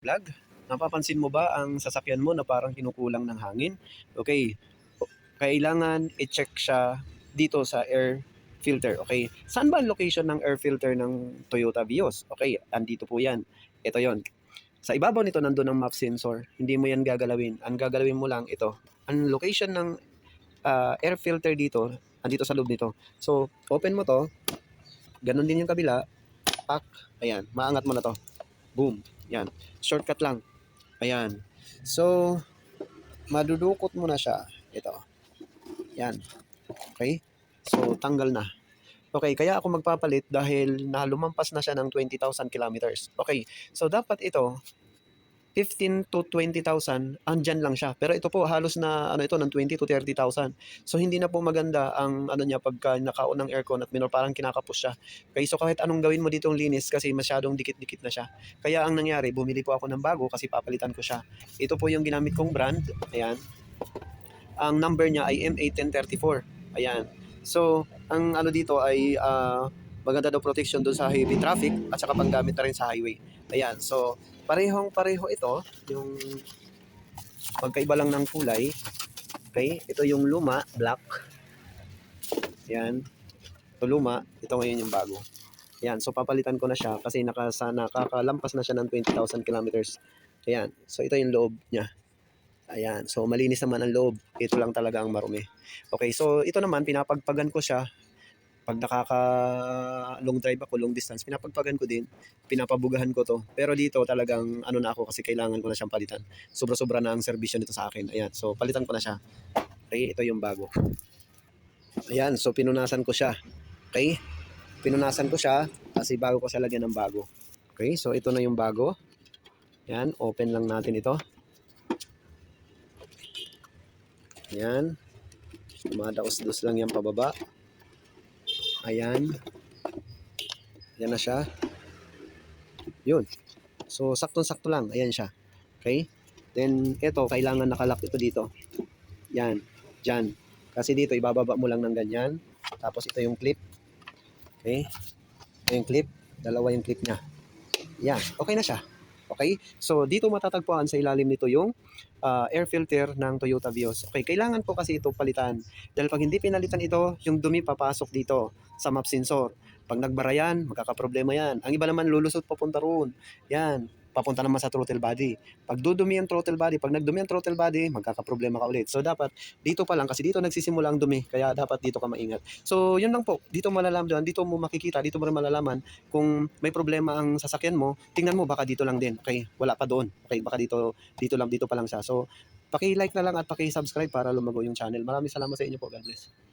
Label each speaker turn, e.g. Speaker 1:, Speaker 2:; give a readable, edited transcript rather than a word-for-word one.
Speaker 1: Vlog, napapansin mo ba ang sasakyan mo na parang kinukulang ng hangin? Okay, kailangan i-check siya dito sa air filter, okay? Saan ba ang location ng air filter ng Toyota Vios? Okay, andito po yan. Ito yon. Sa ibabaw nito nandun ang map sensor. Hindi mo yan gagalawin. Ang gagalawin mo lang ito. Ang location ng air filter dito, andito sa loob nito. So, open mo to. Ganon din yung kabila. Pak. Ayan, maangat mo na to. Boom. Yan. Shortcut lang. Ayan. So, madudukot mo na siya. Ito. Yan. Okay? So, tanggal na. Okay, kaya ako magpapalit dahil lumampas na siya ng 20,000 kilometers. Okay, so dapat ito, 15 to 20,000, andyan lang siya. Pero ito po, halos na ano ito, ng 20 to 30,000. So, hindi na po maganda ang ano niya pagka nakaon ng aircon at parang kinakapos siya. Okay, so kahit anong gawin mo ditong linis kasi masyadong dikit-dikit na siya. Kaya ang nangyari, bumili po ako ng bago kasi papalitan ko siya. Ito po yung ginamit kong brand. Ayan. Ang number niya ay MA1034. Ayan. So, ang ano dito ay maganda daw protection doon sa heavy traffic at saka panggamit na rin sa highway. Ayan. So, parehong-pareho ito. Yung magkaiba lang ng kulay. Okay? Ito yung luma, black. Ayan. Ito luma. Ito ngayon yung bago. Ayan. So, papalitan ko na siya kasi nakakalampas na siya ng 20,000 kilometers. Ayan. So, ito yung loob niya. Ayan. So, malinis naman ang loob. Ito lang talaga ang marumi. Okay. So, ito naman, pinapagpagan ko siya. Pag long drive ako, long distance, pinapagpagan ko din. Pinapabugahan ko to. Pero dito talagang ano na ako kasi kailangan ko na siyang palitan. Sobra-sobra na ang serbisyo nito sa akin. Ayan. So, palitan ko na siya. Okay. Ito yung bago. Ayan. So, pinunasan ko siya. Okay. Pinunasan ko siya kasi bago ko siya lagyan ng bago. Okay. So, ito na yung bago. Ayan. Open lang natin ito. Ayan. Dumadaos-dos lang yan pababa. Ayan. Ayan na siya. Yun. So, saktong-sakto lang. Ayan siya. Okay? Then, ito, kailangan nakalock ito dito. Yan. Diyan. Kasi dito, ibababa mo lang ng ganyan. Tapos, ito yung clip. Okay? Ito yung clip. Dalawa yung clip niya. Yan. Okay na siya. Okay? So, dito matatagpuan sa ilalim nito yung air filter ng Toyota Vios. Okay, kailangan po kasi ito palitan. Dahil pag hindi pinalitan ito, yung dumi papasok dito sa map sensor. Pag nagbara yan, magkakaproblema yan. Ang iba naman lulusot papunta roon. Yan, papunta naman sa throttle body. Pag dudumi ang throttle body, pag nagdumi ang throttle body, magkakaproblema ka ulit. So dapat dito pa lang kasi dito nagsisimula ang dumi, kaya dapat dito ka maingat. So yun lang po, dito malalaman, dito mo makikita, dito mo rin malalaman kung may problema ang sasakyan mo. Tingnan mo baka dito lang din. Okay, wala pa doon. Okay, baka dito pa lang siya. So paki-like na lang at paki-subscribe para lumago yung channel. Maraming salamat sa inyo po. God bless.